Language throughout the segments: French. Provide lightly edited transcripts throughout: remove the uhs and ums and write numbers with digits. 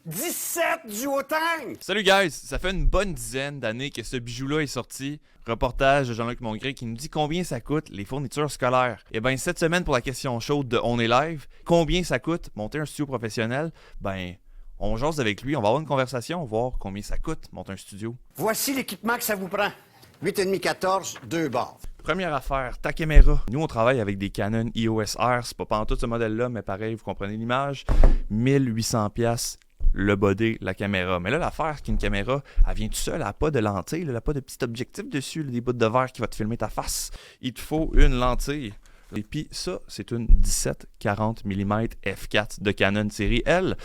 17 duotang! Salut guys, ça fait une bonne dizaine d'années que ce bijou-là est sorti. Reportage de Jean-Luc Mongrain qui nous dit combien ça coûte les fournitures scolaires. Et bien cette semaine pour la question chaude de On est live, combien ça coûte monter un studio professionnel? Ben on jase avec lui, on va avoir une conversation, voir combien ça coûte monter un studio. Voici l'équipement que ça vous prend. 8,5-14, 2 barres. Première affaire, ta caméra. Nous, on travaille avec des Canon EOS R. C'est pas pantoute ce modèle-là, mais pareil, vous comprenez l'image. 1800$ le body, la caméra. Mais là, l'affaire, c'est qu'une caméra, elle vient tout seule, elle n'a pas de lentille, elle n'a pas de petit objectif dessus, des bouts de verre qui va te filmer ta face. Il te faut une lentille. Et puis ça, c'est une 17-40 mm f4 de Canon série L.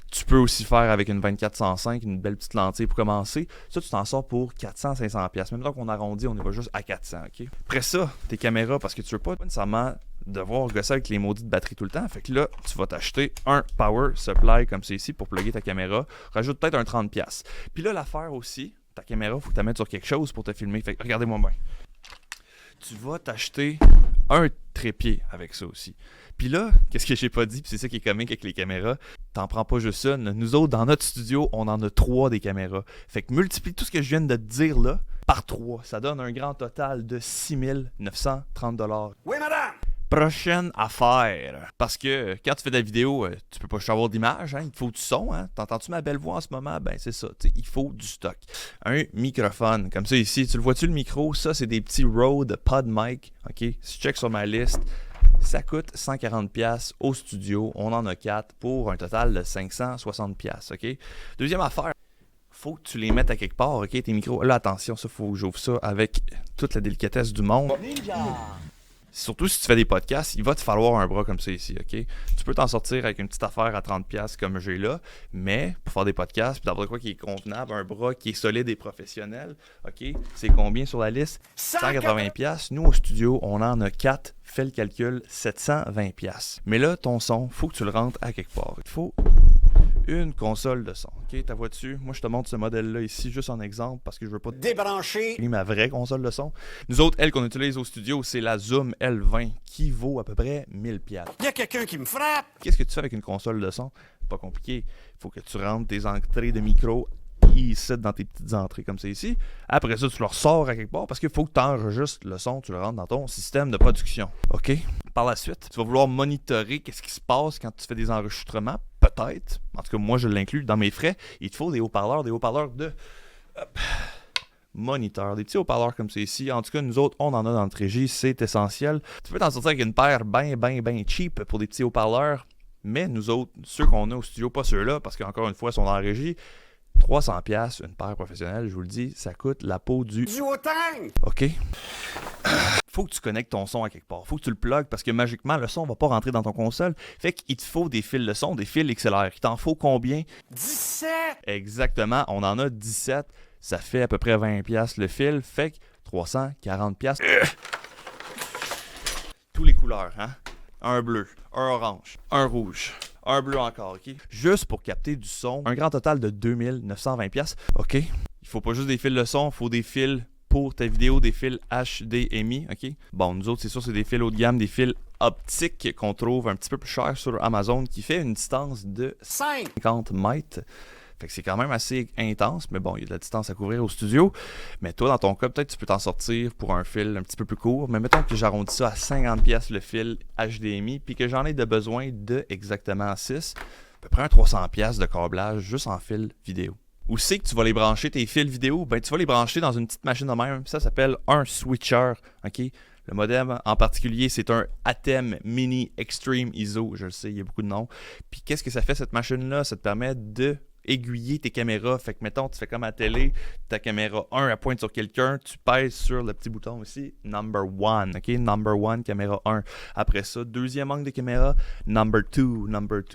Tu peux aussi faire avec une 24-105, une belle petite lentille pour commencer. Ça, tu t'en sors pour 400-500$. Même temps qu'on arrondit, on n'est pas juste à 400$. Okay? Après ça, tes caméras, parce que tu veux pas nécessairement devoir gosser avec les maudites batteries tout le temps. Fait que là, tu vas t'acheter un power supply comme c'est ici pour plugger ta caméra. Rajoute peut-être un 30$. Puis là, l'affaire aussi, ta caméra, il faut que tu la mettes sur quelque chose pour te filmer. Fait que regardez-moi bien. Tu vas t'acheter un trépied avec ça aussi. Puis là, qu'est-ce que j'ai pas dit, puis c'est ça qui est comique avec les caméras, t'en prends pas juste une. Nous autres, dans notre studio, on en a 3 des caméras. Fait que multiplie tout ce que je viens de te dire là par 3. Ça donne un grand total de 6 930$. Oui, madame! Prochaine affaire. Parce que quand tu fais de la vidéo, tu peux pas juste avoir d'image, hein? Il te faut du son. Hein? T'entends-tu ma belle voix en ce moment? Ben c'est ça, il faut du stock. Un microphone, comme ça ici. Tu le vois-tu le micro? Ça, c'est des petits Rode PodMic. OK? Si tu check sur ma liste, ça coûte 140$ au studio. On en a 4 pour un total de 560$. OK? Deuxième affaire. Faut que tu les mettes à quelque part, OK? Tes micros. Là, attention, ça, faut que j'ouvre ça avec toute la délicatesse du monde. Ninja! Surtout si tu fais des podcasts, il va te falloir un bras comme ça ici, OK? Tu peux t'en sortir avec une petite affaire à 30$ comme j'ai là, mais pour faire des podcasts, puis d'avoir quoi qui est convenable, un bras qui est solide et professionnel, OK? C'est combien sur la liste? 180$. Nous, au studio, on en a 4. Fais le calcul, 720$. Mais là, ton son, faut que tu le rentres à quelque part. Il faut une console de son, OK? Ta vois-tu? Moi, je te montre ce modèle-là ici, juste en exemple, parce que je veux pas débrancher ma vraie console de son. Nous autres, elle qu'on utilise au studio, c'est la Zoom L20, qui vaut à peu près 1000$. Il y a quelqu'un qui me frappe! Qu'est-ce que tu fais avec une console de son? Pas compliqué. Il faut que tu rentres tes entrées de micro ici dans tes petites entrées comme c'est ici. Après ça, tu le ressors à quelque part parce qu'il faut que tu enregistres le son, tu le rentres dans ton système de production. OK? Par la suite, tu vas vouloir monitorer qu'est-ce qui se passe quand tu fais des enregistrements. Peut-être. En tout cas, moi, je l'inclus dans mes frais. Il te faut des haut-parleurs de moniteur, des petits haut-parleurs comme c'est ici. En tout cas, nous autres, on en a dans notre régie, c'est essentiel. Tu peux t'en sortir avec une paire ben cheap pour des petits haut-parleurs, mais nous autres, ceux qu'on a au studio, pas ceux-là, parce qu'encore une fois, ils sont en régie. 300$, une paire professionnelle, je vous le dis, ça coûte la peau du duotang! OK? Faut que tu connectes ton son à quelque part. Faut que tu le plugues parce que magiquement, le son va pas rentrer dans ton console. Fait qu'il te faut des fils de son, des fils XLR. Il t'en faut combien? 17! Exactement, on en a 17. Ça fait à peu près 20$ le fil. Fait que 340$. Tous les couleurs, hein? Un bleu, un orange, un rouge. Un bleu encore, OK? Juste pour capter du son, un grand total de 2920$. OK? Il faut pas juste des fils de son, il faut des fils pour ta vidéo, des fils HDMI, OK? Bon, nous autres, c'est sûr, c'est des fils haut de gamme, des fils optiques qu'on trouve un petit peu plus cher sur Amazon qui fait une distance de 50 mètres. Fait que c'est quand même assez intense, mais bon, il y a de la distance à couvrir au studio. Mais toi, dans ton cas, peut-être tu peux t'en sortir pour un fil un petit peu plus court. Mais mettons que j'arrondis ça à 50$ le fil HDMI, puis que j'en ai de besoin de exactement 6, à peu près un 300$ de câblage juste en fil vidéo. Où c'est que tu vas les brancher, tes fils vidéo? Ben, tu vas les brancher dans une petite machine de même. Ça s'appelle un switcher, OK? Le modem en particulier, c'est un ATEM Mini Extreme ISO. Je le sais, il y a beaucoup de noms. Puis qu'est-ce que ça fait, cette machine-là? Ça te permet de aiguiller tes caméras. Fait que, mettons, tu fais comme à la télé, ta caméra 1, elle pointe sur quelqu'un, tu pèses sur le petit bouton ici, number 1, OK? Number 1, caméra 1. Après ça, deuxième angle de caméra, number 2,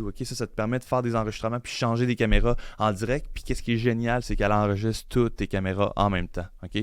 OK? Ça te permet de faire des enregistrements puis changer des caméras en direct. Puis qu'est-ce qui est génial, c'est qu'elle enregistre toutes tes caméras en même temps, OK?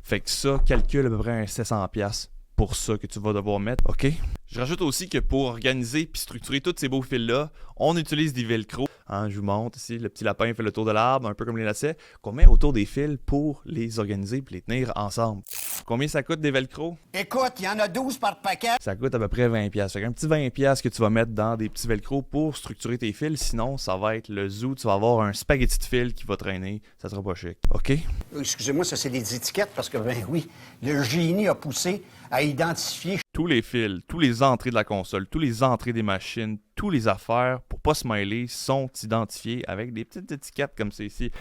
Fait que ça, calcule à peu près un 700$ pour ça que tu vas devoir mettre, OK? Je rajoute aussi que pour organiser puis structurer tous ces beaux fils-là, on utilise des velcro. Je vous montre ici, le petit lapin fait le tour de l'arbre, un peu comme les lacets, qu'on met autour des fils pour les organiser et les tenir ensemble. Combien ça coûte des velcro? Écoute, il y en a 12 par paquet. Ça coûte à peu près 20$. Fait qu'un petit 20$ que tu vas mettre dans des petits velcro pour structurer tes fils. Sinon, ça va être le zoo. Tu vas avoir un spaghetti de fil qui va traîner. Ça sera pas chic. OK? Excusez-moi, ça c'est des étiquettes parce que, ben oui, le génie a poussé à identifier Tous les fils, tous les entrées de la console, tous les entrées des machines, tous les affaires pour pas se mêler sont identifiés avec des petites étiquettes comme c'est ici.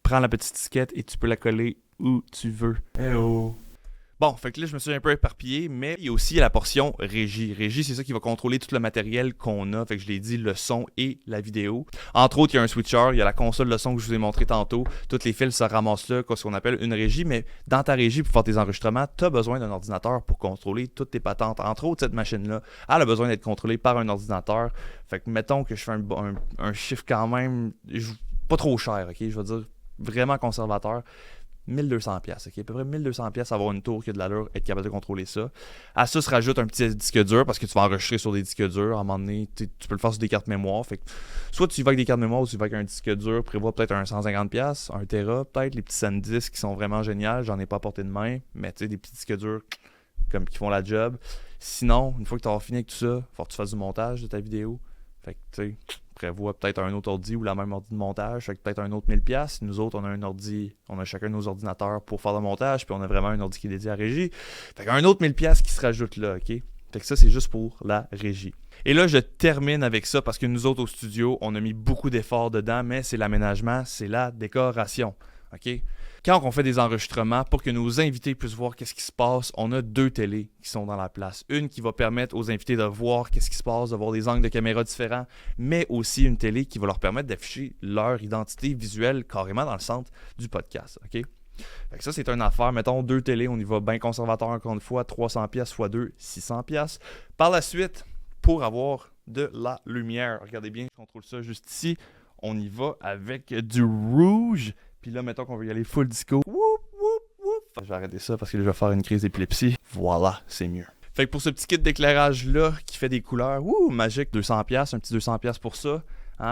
Prends la petite étiquette et tu peux la coller où tu veux. Hello! Bon, fait que là, je me suis un peu éparpillé, mais il y a aussi la portion régie. Régie, c'est ça qui va contrôler tout le matériel qu'on a. Fait que je l'ai dit, le son et la vidéo. Entre autres, il y a un switcher, il y a la console de son que je vous ai montré tantôt. Tous les fils se ramassent là, ce qu'on appelle une régie. Mais dans ta régie, pour faire tes enregistrements, tu as besoin d'un ordinateur pour contrôler toutes tes patentes. Entre autres, cette machine-là, elle a besoin d'être contrôlée par un ordinateur. Fait que mettons que je fais un chiffre quand même pas trop cher, ok? Je veux dire vraiment conservateur. 1200$, ok? À peu près 1200$ avoir une tour qui a de l'allure, être capable de contrôler ça. À ça se rajoute un petit disque dur parce que tu vas enregistrer sur des disques durs. À un moment donné, tu peux le faire sur des cartes mémoire. Fait que soit tu y vas avec des cartes mémoire ou tu y vas avec un disque dur. Prévois peut-être un 150$, un Tera, peut-être les petits SanDisk qui sont vraiment géniaux. J'en ai pas à portée de main, mais tu sais, des petits disques durs comme qui font la job. Sinon, une fois que tu auras fini avec tout ça, il faut que tu fasses du montage de ta vidéo. Fait que tu sais, prévois peut-être un autre ordi ou la même ordi de montage, fait que peut-être un autre 1000$. Nous autres, on a un ordi, on a chacun nos ordinateurs pour faire le montage, puis on a vraiment un ordi qui est dédié à la régie. Fait qu'un autre 1000$ qui se rajoute là, ok? Fait que ça, c'est juste pour la régie. Et là, je termine avec ça parce que nous autres au studio, on a mis beaucoup d'efforts dedans, mais c'est l'aménagement, c'est la décoration, ok? Quand on fait des enregistrements, pour que nos invités puissent voir qu'est-ce qui se passe, on a 2 télés qui sont dans la place. Une qui va permettre aux invités de voir qu'est-ce qui se passe, de voir des angles de caméra différents, mais aussi une télé qui va leur permettre d'afficher leur identité visuelle carrément dans le centre du podcast. OK? Fait que ça, c'est une affaire. Mettons 2 télés, on y va bien conservateur encore une fois, 300$ x 2, 600$. Par la suite, pour avoir de la lumière, regardez bien, je contrôle ça juste ici, on y va avec du rouge. Puis là, mettons qu'on veut y aller full disco. Whoop, whoop, whoop. Je vais arrêter ça parce que là, je vais faire une crise d'épilepsie. Voilà, c'est mieux. Fait que pour ce petit kit d'éclairage-là qui fait des couleurs, magique, 200$, un petit 200$ pour ça.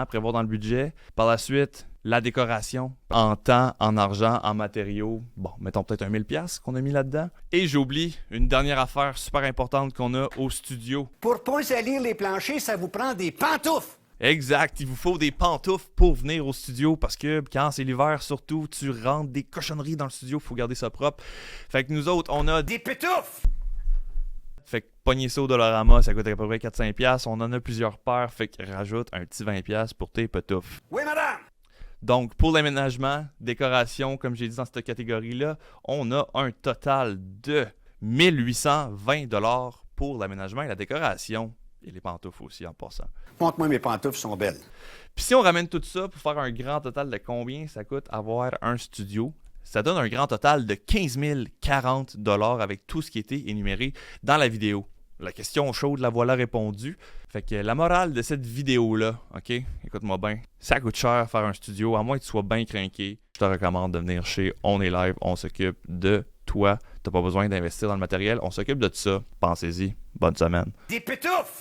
Prévoir dans le budget. Par la suite, la décoration en temps, en argent, en matériaux. Bon, mettons peut-être 1000$ qu'on a mis là-dedans. Et j'oublie une dernière affaire super importante qu'on a au studio. Pour pas salir les planchers, ça vous prend des pantoufles. Exact, il vous faut des pantoufles pour venir au studio parce que quand c'est l'hiver, surtout, tu rentres des cochonneries dans le studio, il faut garder ça propre. Fait que nous autres, on a des pétoufles. Fait que pogner ça au Dollarama, ça coûte à peu près 400$. On en a plusieurs paires, fait que rajoute un petit 20$ pour tes pantoufles. Oui, madame. Donc, pour l'aménagement, décoration, comme j'ai dit dans cette catégorie-là, on a un total de 1820$ pour l'aménagement et la décoration. Et les pantoufles aussi en passant. Montre-moi, mes pantoufles sont belles. Puis si on ramène tout ça pour faire un grand total de combien ça coûte avoir un studio, ça donne un grand total de 15 040$ avec tout ce qui a été énuméré dans la vidéo. La question chaude, la voilà répondue. Fait que la morale de cette vidéo-là, ok, écoute-moi bien, ça coûte cher faire un studio, à moins que tu sois bien crinqué. Je te recommande de venir chez On est Live, on s'occupe de toi. T'as pas besoin d'investir dans le matériel, on s'occupe de tout ça. Pensez-y. Bonne semaine. Des pétoufles!